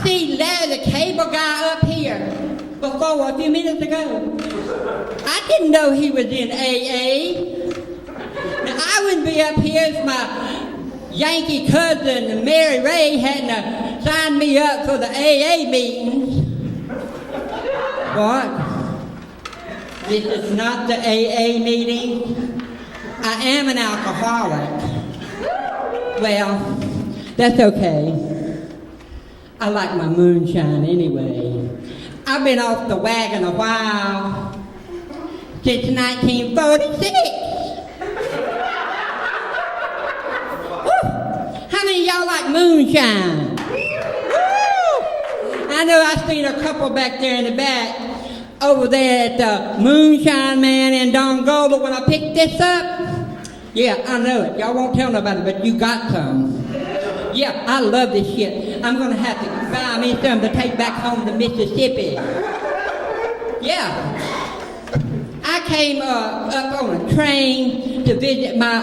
see Larry the cable guy up here before a few minutes ago. I didn't know he was in AA. Now, I wouldn't be up here if my Yankee cousin Mary Ray hadn't signed me up for the AA meetings. What? This is not the AA meeting. I am an alcoholic. Well, that's okay. I like my moonshine anyway. I've been off the wagon a while, since 1946. How many of y'all like moonshine? I know I seen a couple back there in the back, over there at the Moonshine Man in Dongola when I picked this up. Yeah, I know it. Y'all won't tell nobody, but you got some. Yeah, I love this shit. I'm going to have to buy me some to take back home to Mississippi. Yeah. I came up on a train to visit my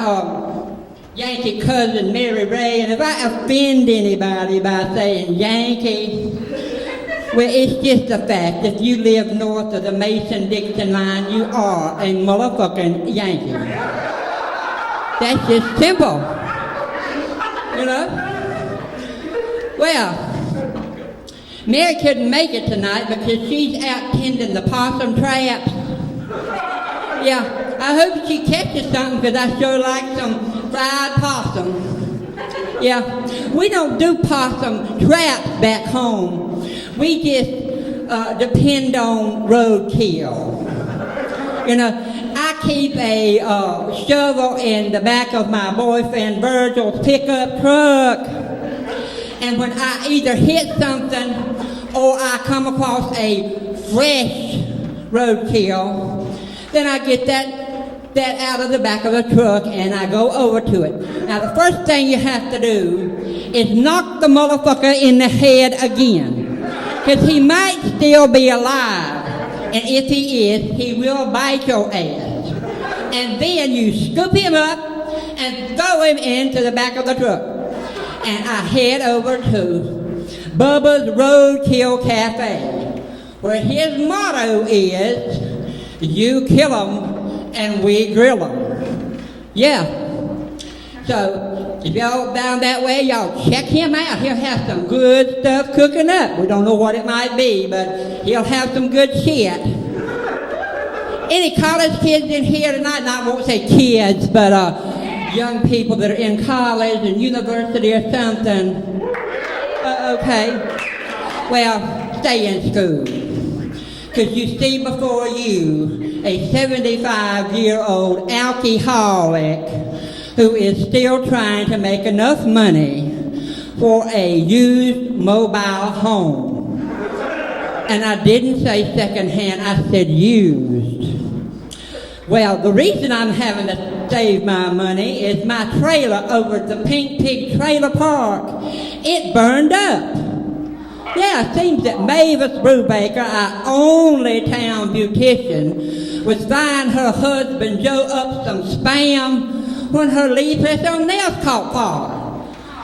Yankee cousin Mary Ray, and if I offend anybody by saying Yankee, well, it's just a fact. If you live north of the Mason-Dixon line, you are a motherfucking Yankee. That's just simple. You know? Well, Mary couldn't make it tonight because she's out tending the possum traps. Yeah, I hope she catches something because I sure like some fried possum. Yeah, we don't do possum traps back home. We just depend on roadkill. You know, I keep a shovel in the back of my boyfriend Virgil's pickup truck, and when I either hit something or I come across a fresh roadkill, then I get that out of the back of the truck and I go over to it. Now the first thing you have to do is knock the motherfucker in the head again, because he might still be alive, and if he is, he will bite your ass. And then you scoop him up and throw him into the back of the truck. And I head over to Bubba's Roadkill Cafe, where his motto is, you kill 'em and we grill 'em. Yeah. So, if y'all down that way, y'all check him out. He'll have some good stuff cooking up. We don't know what it might be, but he'll have some good shit. Any college kids in here tonight? I won't say kids, but young people that are in college and university or something. Okay. Well, stay in school. Because you see before you a 75-year-old alcoholic who is still trying to make enough money for a used mobile home. And I didn't say secondhand, I said used. Well, the reason I'm having to save my money is my trailer over at the Pink Pig Trailer Park. It burned up. Yeah, it seems that Mavis Brubaker, our only town beautician, was buying her husband Joe up some Spam when her leaflets on nails caught fire.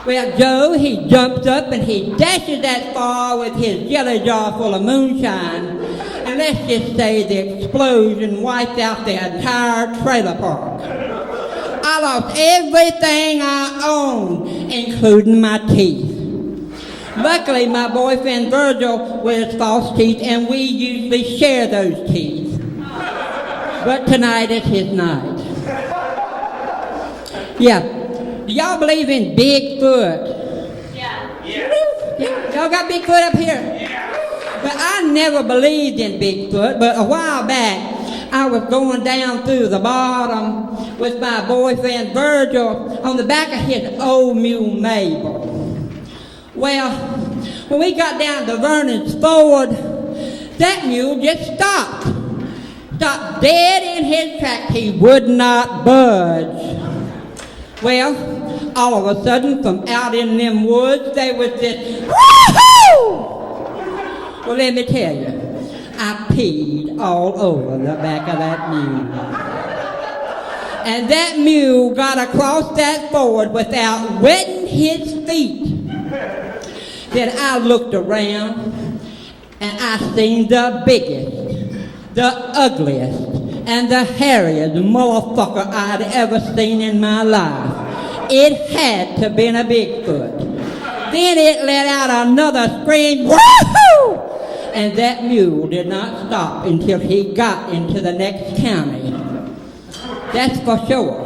Well, Joe, he jumps up and he dashes that fire with his jelly jar full of moonshine. And let's just say the explosion wiped out the entire trailer park. I lost everything I owned, including my teeth. Luckily, my boyfriend Virgil wears false teeth, and we usually share those teeth. But tonight is his night. Yeah. Do y'all believe in Bigfoot? Yeah. Yeah. Y'all got Bigfoot up here? Yeah. But I never believed in Bigfoot, but a while back, I was going down through the bottom with my boyfriend Virgil on the back of his old mule Mabel. Well, when we got down to Vernon's Ford, that mule just stopped. Stopped dead in his tracks. He would not budge. Well, all of a sudden, from out in them woods, there was this, woohoo! Well, let me tell you, I peed all over the back of that mule. And that mule got across that Ford without wetting his feet. Then I looked around, and I seen the biggest, the ugliest, and the hairiest motherfucker I'd ever seen in my life. It had to been a Bigfoot. Then it let out another scream, woohoo! And that mule did not stop until he got into the next county. That's for sure.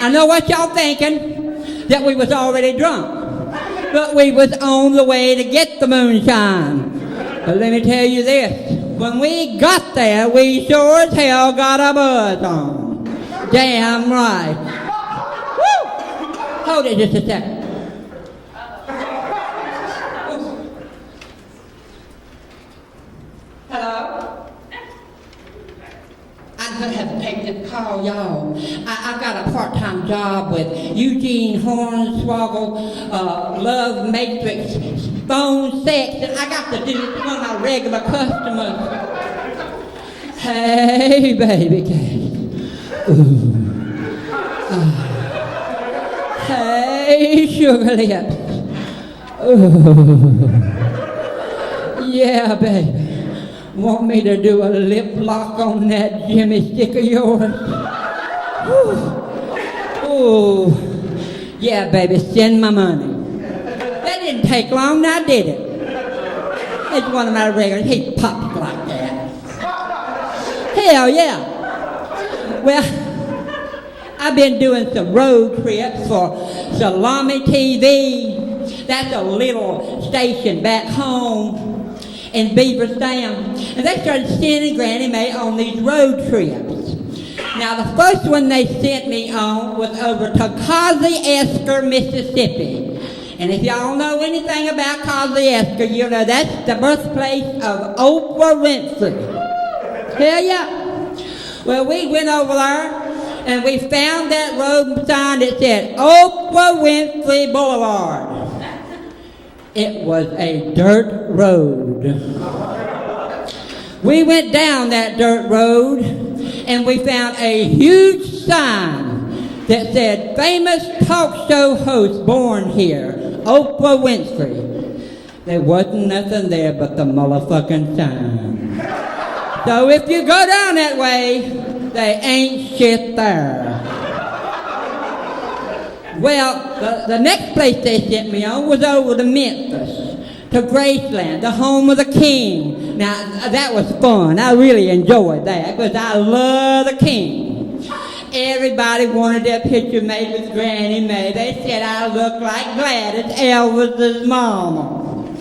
I know what y'all thinking, that we was already drunk. But we was on the way to get the moonshine. But let me tell you this, when we got there, we sure as hell got a buzz on. Damn right. Woo! Hold it just a second. Hello? I'm going to have to take this call, y'all. I've got a part-time job with Eugene Hornswoggle, Love Matrix, Phone Sex, and I got to do this with one of my regular customers. Hey, baby Kate. Ooh. Hey, sugar lips. Ooh. Yeah, baby. Want me to do a lip lock on that Jimmy stick of yours? Ooh. Yeah, baby, send my money. That didn't take long, now did it? It's one of my regulars. He pops like that. Hell yeah. Well, I've been doing some road trips for Salameh TV. That's a little station back home in Beaverstown, and they started sending Granny Mae on these road trips. Now, the first one they sent me on was over to Kosciuszko, Mississippi. And if y'all know anything about Kosciuszko, you know that's the birthplace of Oprah Winfrey. Hell yeah. Well, we went over there, and we found that road sign that said Oprah Winfrey Boulevard. It was a dirt road. We went down that dirt road and we found a huge sign that said, famous talk show host born here, Oprah Winfrey. There wasn't nothing there but the motherfucking sign. So if you go down that way, there ain't shit there. Well, the next place they sent me on was over to Memphis, to Graceland, the home of the king. Now, that was fun. I really enjoyed that because I love the king. Everybody wanted their picture made with Granny Mae. They said I looked like Gladys, Elvis's mama.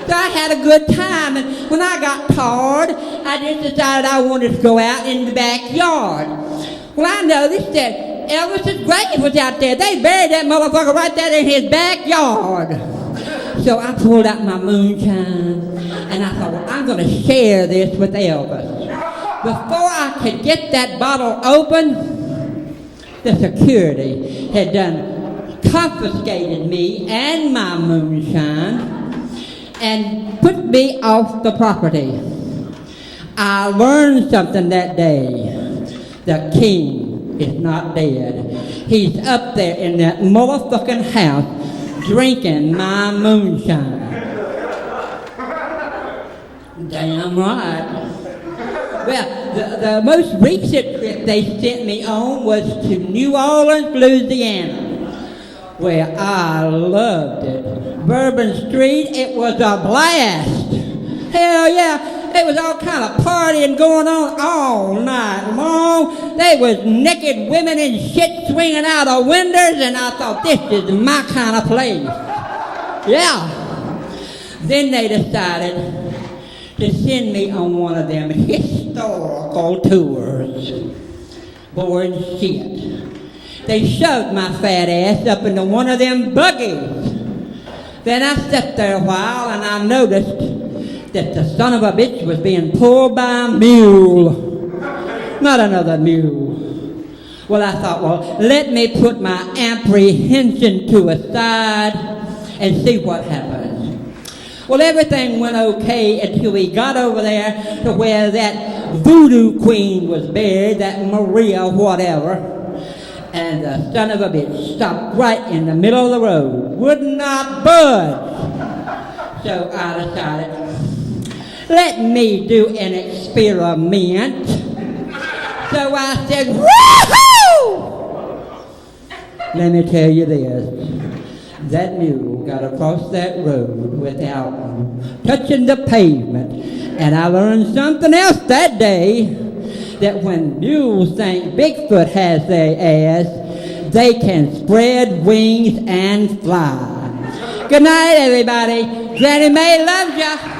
So I had a good time, and when I got tired, I just decided I wanted to go out in the backyard. Well, I noticed that Elvis's grave was out there. They buried that motherfucker right there in his backyard. So I pulled out my moonshine, and I thought, well, I'm going to share this with Elvis. Before I could get that bottle open, the security had done confiscated me and my moonshine and put me off the property. I learned something that day. The king is not dead. He's up there in that motherfucking house drinking my moonshine. Damn right. Well, the most recent trip they sent me on was to New Orleans, Louisiana, where I loved it. Bourbon Street, it was a blast. Hell yeah. There was all kind of partying going on all night long. There was naked women and shit swinging out of windows, and I thought, this is my kind of place. Yeah. Then they decided to send me on one of them historical tours. Boring shit. They shoved my fat ass up into one of them buggies. Then I sat there a while, and I noticed that the son of a bitch was being pulled by a mule. Not another mule. Well, I thought, well, let me put my apprehension to a side and see what happens. Well, everything went okay until we got over there to where that voodoo queen was buried, that Maria whatever. And the son of a bitch stopped right in the middle of the road, would not budge. So I decided, let me do an experiment. So I said, woohoo! Let me tell you this. That mule got across that road without touching the pavement. And I learned something else that day, that when mules think Bigfoot has their ass, they can spread wings and fly. Good night, everybody. Granny Mae loves ya.